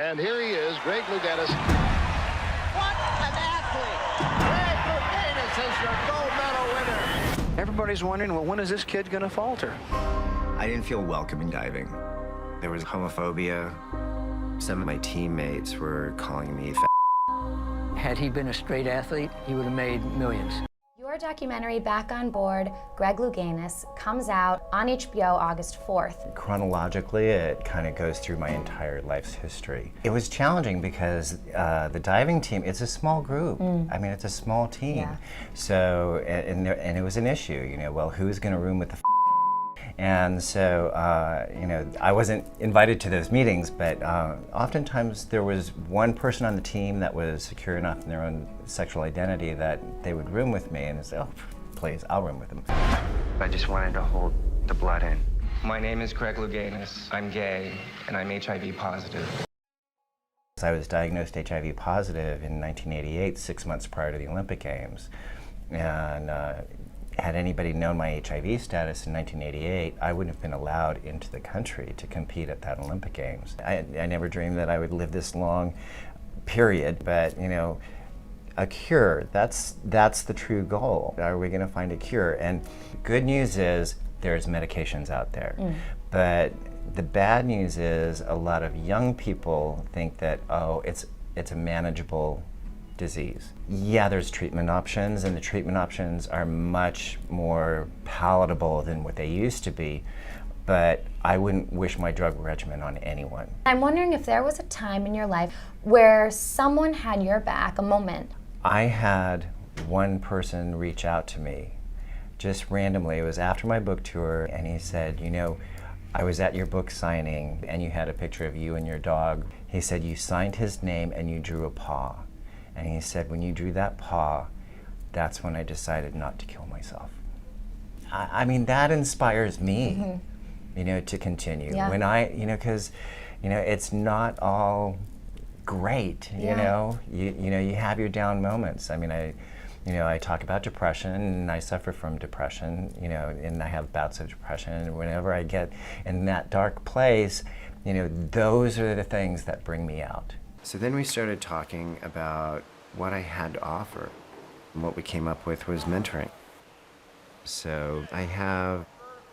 And here he is, Greg Louganis. What an athlete! Greg Louganis is your gold medal winner. Everybody's wondering, well, when is this kid going to falter? I didn't feel welcome in diving. There was homophobia. Some of my teammates were calling me Had he been a straight athlete, he would have made millions. Your documentary, Back on Board, Greg Louganis, comes out on HBO August 4th. Chronologically, it kind of goes through my entire life's history. It was challenging because the diving team, it's a small group. I mean, it's a small team. Yeah. So, and it was an issue, you know, well, who's going to room with the And so, you know, I wasn't invited to those meetings, but oftentimes there was one person on the team that was secure enough in their own sexual identity that they would room with me and say, oh, please, I'll room with them. I just wanted to hold the blood in. My name is Greg Louganis. I'm gay, and I'm HIV positive. I was diagnosed HIV positive in 1988, 6 months prior to the Olympic Games. And had anybody known my HIV status in 1988, I wouldn't have been allowed into the country to compete at that Olympic Games. I never dreamed that I would live this long, period, but you know, a cure, that's the true goal. Are we gonna find a cure? And good news is there's medications out there. But the bad news is a lot of young people think that, oh, it's a manageable disease. Yeah, there's treatment options, and the treatment options are much more palatable than what they used to be, but I wouldn't wish my drug regimen on anyone. I'm wondering if there was a time in your life where someone had your back, a moment. I had one person reach out to me, just randomly. It was after my book tour, and he said, you know, I was at your book signing, and you had a picture of you and your dog. He said, you signed his name and you drew a paw. And he said, when you drew that paw, that's when I decided not to kill myself. I mean, that inspires me, you know, to continue. Yeah. When you know, because, you know, it's not all great, you know? You know, you have your down moments. I mean, I talk about depression, and I suffer from depression, you know, and I have bouts of depression, and whenever I get in that dark place, you know, those are the things that bring me out. So then we started talking about what I had to offer. And what we came up with was mentoring. So I have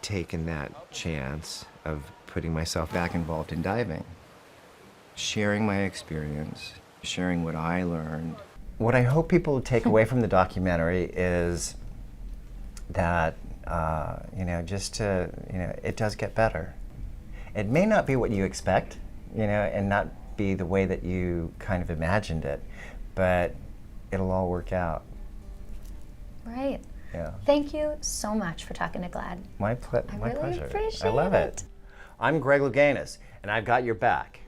taken that chance of putting myself back involved in diving, sharing my experience, sharing what I learned. What I hope people take away from the documentary is that, you know, just to, you know, it does get better. It may not be what you expect, you know, and not be the way that you kind of imagined it, but it'll all work out. Right. Yeah. Thank you so much for talking to GLAAD. My I really pleasure. appreciate I love it. I'm Greg Louganis, and I've got your back.